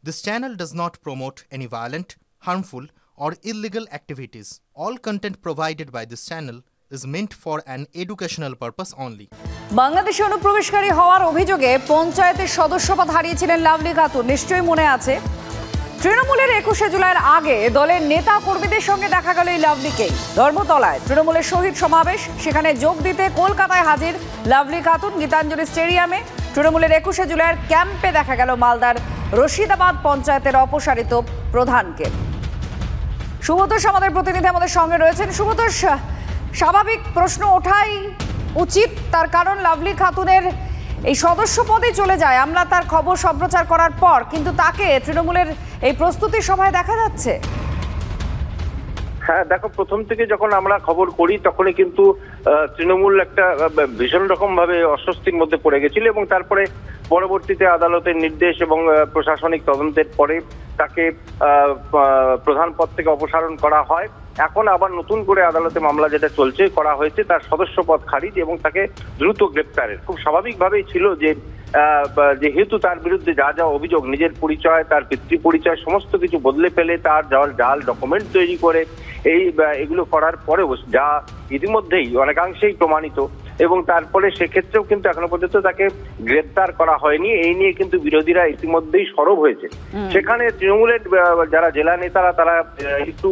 This channel does not promote any violent, harmful, or illegal activities. All content provided by this channel is meant for an educational purpose only. বাংলাদেশে অনুপ্রবেশকারী হওয়ার অভিযোগে পঞ্চায়েতের সদস্যপদ হারিয়েছিলেন lovely Khatun, নিশ্চয়ই মনে আছে। তৃণমূলের 21শে জুলাইয়ের আগে দলের নেতা কর্মীদের সঙ্গে দেখা গেল এই লাভলিকে। ধর্মতলায় তৃণমূলের শহীদ সমাবেশ, সেখানে যোগ দিতে কলকাতায় হাজির লাভলি খাতুন। গীতাঞ্জলি স্টেডিয়ামে তৃণমূলের 21শে জুলাইয়ের ক্যাম্পে দেখা গেল মালদার রশিদাবাদ পঞ্চায়েতের অপসারিত প্রধানকে। সুব্রতোষ আমাদের প্রতিনিধি আমাদের সঙ্গে রয়েছেন। সুব্রতোষ, স্বাভাবিক প্রশ্ন ওঠাই উচিত, তার কারণ লাভলি খাতুনের এই সদস্য পদে চলে যায়। আমরা তার খবর সম্প্রচার করার পর কিন্তু তাকে তৃণমূলের এই প্রস্তুতি সভায় দেখা যাচ্ছে। হ্যাঁ দেখো, প্রথম থেকে যখন আমরা খবর করি তখনই কিন্তু তৃণমূল একটা ভীষণ রকম ভাবে অস্বস্তির মধ্যে পড়ে গেছিল এবং তারপরে পরবর্তীতে আদালতের নির্দেশ এবং প্রশাসনিক তদন্তের পরে তাকে প্রধান পদ থেকে অপসারণ করা হয়। এখন আবার নতুন করে আদালতে মামলা যেটা চলছে করা হয়েছে তার সদস্য পদ খারিজ এবং তাকে দ্রুত গ্রেপ্তারের। খুব স্বাভাবিকভাবেই ছিল যে যেহেতু তার বিরুদ্ধে যা যা অভিযোগ, নিজের পরিচয়, তার পিতৃ পরিচয় সমস্ত কিছু বদলে ফেলে তার জাল ডকুমেন্ট তৈরি করে এগুলো করার পরেও যা ইতিমধ্যেই অনেকাংশেই প্রমাণিত এবং তারপরে সেক্ষেত্রেও কিন্তু এখনো পর্যন্ত তাকে গ্রেপ্তার করা হয়নি। এই নিয়ে কিন্তু বিরোধীরা ইতিমধ্যেই সরব হয়েছে। সেখানে তৃণমূলের যারা জেলা নেতারা তারা একটু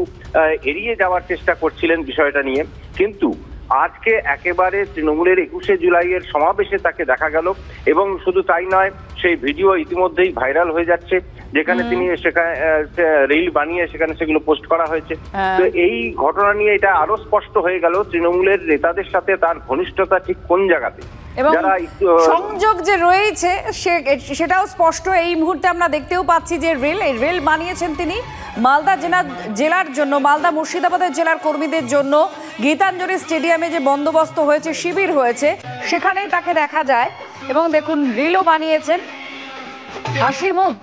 এড়িয়ে যাওয়ার চেষ্টা করছিলেন বিষয়টা নিয়ে, কিন্তু আজকে একেবারে তৃণমূলের 21শে জুলাইয়ের সমাবেশে তাকে দেখা গেল এবং শুধু তাই নয়, সেই ভিডিও ইতিমধ্যেই ভাইরাল হয়ে যাচ্ছে যেখানে তিনি সেখানে রিল বানিয়ে সেখানে সেগুলো পোস্ট করা হয়েছে। তো এই ঘটনা নিয়ে এটা আরো স্পষ্ট হয়ে গেল তৃণমূলের নেতাদের সাথে তার ঘনিষ্ঠতা ঠিক কোন জায়গাতে, এবং সংযোগ যে রয়েছে সেটাও স্পষ্ট। এই মুহূর্তে আমরা দেখতেও পাচ্ছি যে রিল বানিয়েছেন তিনি মালদা জেলার জন্য, মালদা মুর্শিদাবাদের জেলার কর্মীদের জন্য। গীতাঞ্জলি স্টেডিয়ামে যে বন্দোবস্ত হয়েছে, শিবির হয়েছে, সেখানেই তাকে দেখা যায় এবং দেখুন রিলও বানিয়েছেন, হাসির মুখ।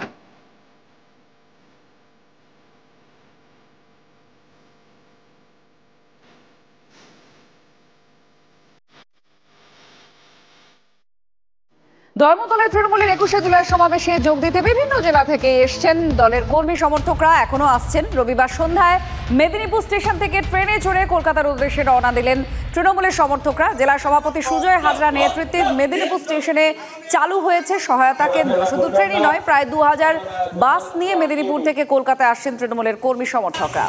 ধর্মতলায় তৃণমূলের 21শে জুলাই সমাবেশে যোগ দিতে বিভিন্ন জেলা থেকে এসছেন দলের কর্মী সমর্থকরা, এখনো আসছেন। রবিবার সন্ধ্যায় মেদিনীপুর স্টেশন থেকে ট্রেনে চড়ে কলকাতার উদ্দেশ্যে রওনা দিলেন তৃণমূলের সমর্থকরা। জেলা সভাপতি সুজয় হাজরা নেতৃত্বে মেদিনীপুর স্টেশনে চালু হয়েছে সহায়তা কেন্দ্র। শুধু ট্রেনই নয়, প্রায় 2000 বাস নিয়ে মেদিনীপুর থেকে কলকাতায় আসছেন তৃণমূলের কর্মী সমর্থকরা।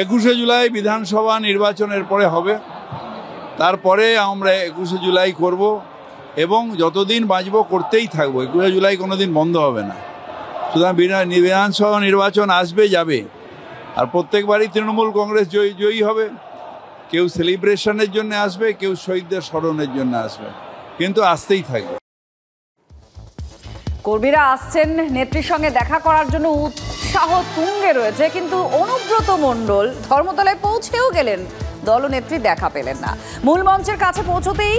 21শে জুলাই বিধানসভা নির্বাচনের পরে হবে, তারপরে আমরা 21শে জুলাই করব এবং যতদিন বাঁচব করতেই থাকবো। 21শে জুলাই কোনোদিন বন্ধ হবে না। সুতরাং বিধানসভা নির্বাচন আসবে যাবে, আর প্রত্যেকবারই তৃণমূল কংগ্রেস জয়ী হবে। কেউ সেলিব্রেশনের জন্য আসবে, কেউ শহীদদের স্মরণের জন্য আসবে, কিন্তু আসতেই থাকবে। কর্মীরা আসছেন নেত্রীর সঙ্গে দেখা করার জন্য, উৎসাহ তুঙ্গে রয়েছে, কিন্তু অনুব্রত মণ্ডল ধর্মতলায় পৌঁছেও গেলেন, দলনেত্রী দেখা পেলেন না। মূল মঞ্চের কাছে পৌঁছতেই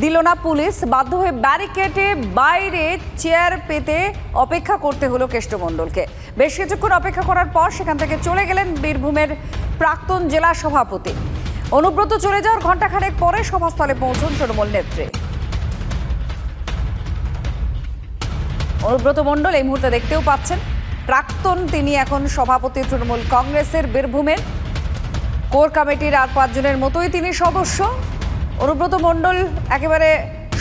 দিল না পুলিশ, বাধ্য হয়ে ব্যারিকেডে বাইরে চেয়ার পেতে অপেক্ষা করতে হলো কেষ্টমণ্ডলকে। বেশ কিছুক্ষণ অপেক্ষা করার পর সেখান থেকে চলে গেলেন বীরভূমের প্রাক্তন জেলা সভাপতি। অনুব্রত চলে যাওয়ার ঘণ্টাখানেক পরে সভাস্থলে পৌঁছন তৃণমূল নেত্রী। অনুব্রত মণ্ডল এই মুহূর্তে দেখতেও পাচ্ছেন, প্রাক্তন তিনি এখন সভাপতি তৃণমূল কংগ্রেসের বীরভূমের। কোর কমিটির আর 5 জনের মতোই তিনি সদস্য। অনুব্রত মণ্ডল একেবারে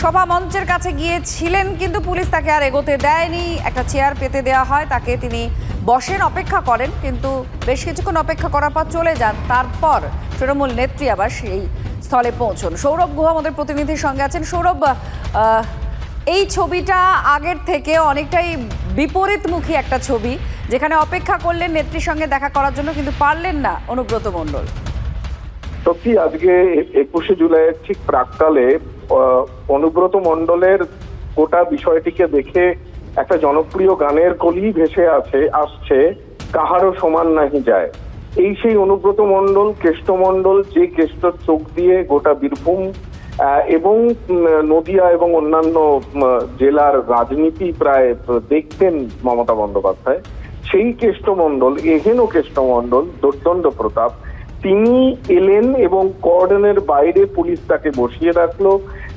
সভা মঞ্চের কাছে গিয়েছিলেন, কিন্তু পুলিশ তাকে আর এগোতে দেয়নি। একটা চেয়ার পেতে দেওয়া হয়, তাকে তিনি বসেন, অপেক্ষা করেন, কিন্তু বেশ কিছুক্ষণ অপেক্ষা করার পর চলে যান। তারপর তৃণমূল নেত্রী আবার সেই স্থলে পৌঁছন। সৌরভ গুহা আমাদের প্রতিনিধির সঙ্গে আছেন। সৌরভ, এই ছবিটা আগের থেকে অনেকটাই বিপরীতমুখী একটা ছবি, যেখানে অপেক্ষা করলেন নেত্রীর সঙ্গে দেখা করার জন্য, কিন্তু পারলেন না অনুব্রত মণ্ডল। সত্যি আজকে 21শে জুলাইয়ের ঠিক প্রাককালে অনুব্রত মণ্ডলের গোটা বিষয়টিকে দেখে একটা জনপ্রিয় গানের কলি ভেসে আসছে, কাহারও সমান নাহি যায়। এই সেই অনুব্রত মণ্ডল, কেষ্টমণ্ডল, যে কেষ্টর চোখ দিয়ে গোটা বীরভূম এবং নদিয়া এবং অন্যান্য জেলার রাজনীতি প্রায় দেখতেন মমতা বন্দ্যোপাধ্যায়। সেই কেষ্টমণ্ডল, এহেন কেষ্টমণ্ডল, দুর্দণ্ড প্রতাপ, তিনি এলেন এবং কর্ডনের বাইরে পুলিশ তাকে বসিয়ে রাখলো।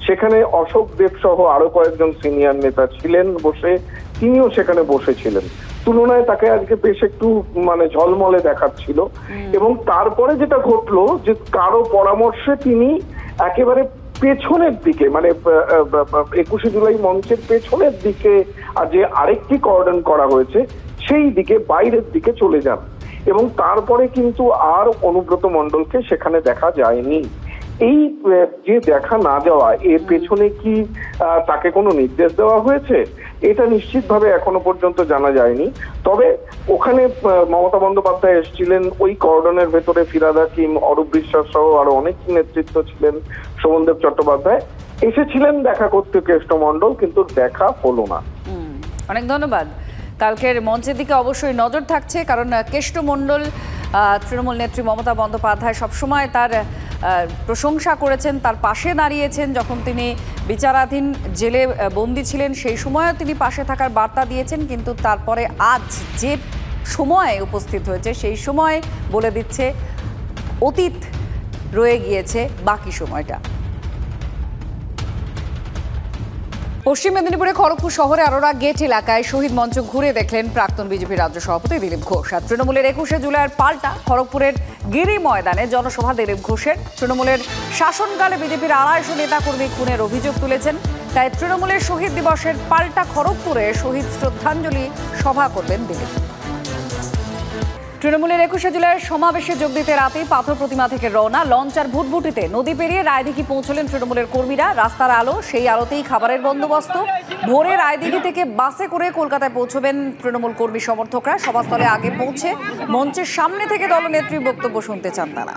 সেখানে অশোক দেব সহ আরো কয়েকজন সিনিয়র নেতা ছিলেন বসে, তিনিও সেখানে বসেছিলেন। তুলনায় তাকে আজকে বেশ একটু মানে ঝলমলে দেখাচ্ছিল। এবং তারপরে যেটা ঘটলো যে কারো পরামর্শে তিনি একেবারে পেছনের দিকে, মানে 21শে জুলাই মঞ্চের পেছনের দিকে যে আরেকটি কর্ডন করা হয়েছে সেই দিকে, বাইরের দিকে চলে যান। এবং তারপরে কিন্তু আর অনুব্রত মণ্ডলকে সেখানে দেখা যায়নি। এই যে দেখা না যাওয়া, এর পেছনে কি তাকে কোনো নির্দেশ দেওয়া হয়েছে, এটা নিশ্চিতভাবে এখনো পর্যন্ত জানা যায়নি। তবে ওখানে মমতা বন্দ্যোপাধ্যায় এসেছিলেন, ওই কর্ডনের ভেতরে ফিরহাদ হাকিম, অরূপ বিশ্বাস সহ আরো অনেক নেতৃত্ব ছিলেন, শোভনদেব চট্টোপাধ্যায় এসেছিলেন দেখা করতে কেষ্ট মণ্ডল, কিন্তু দেখা হলো না। অনেক ধন্যবাদ। কালকের মঞ্চের দিকে অবশ্যই নজর থাকছে, কারণ কেষ্ট মণ্ডল তৃণমূল নেত্রী মমতা বন্দ্যোপাধ্যায় সবসময় তার প্রশংসা করেছেন, তার পাশে দাঁড়িয়েছেন। যখন তিনি বিচারাধীন জেলে বন্দী ছিলেন সেই সময়ও তিনি পাশে থাকার বার্তা দিয়েছেন, কিন্তু তারপরে আজ যে সময়ে উপস্থিত হয়েছে সেই সময় বলে দিচ্ছে অতীত রয়ে গিয়েছে বাকি সময়টা। পশ্চিম মেদিনীপুরে খড়গপুর শহরে আরোরা গেট এলাকায় শহীদ মঞ্চ ঘুরে দেখলেন প্রাক্তন বিজেপি রাজ্য সভাপতি দিলীপ ঘোষ। আর তৃণমূলের 21শে জুলাইয়ের পাল্টা খড়গপুরের গিরি ময়দানে জনসভা দিলীপ ঘোষের। তৃণমূলের শাসনকালে বিজেপির 250 নেতাকর্মী খুনের অভিযোগ তুলেছেন, তাই তৃণমূলের শহীদ দিবসের পাল্টা খড়গপুরে শহীদ শ্রদ্ধাঞ্জলি সভা করবেন দিলীপ। তৃণমূলের 21শে জুলাইয়ের সমাবেশে যোগ দিতে রাতেই পাথর প্রতিমা থেকে রওনা লঞ্চ আর ভুটভুটিতে নদী পেরিয়ে রায়দিঘি পৌঁছলেন তৃণমূলের কর্মীরা। রাস্তার আলো, সেই আলোতেই খাবারের বন্দোবস্ত। ভোরে রায়দিঘি থেকে বাসে করে কলকাতায় পৌঁছবেন তৃণমূল কর্মী সমর্থকরা। সভাস্থলে আগে পৌঁছে মঞ্চের সামনে থেকে দলনেত্রীর বক্তব্য শুনতে চান তারা।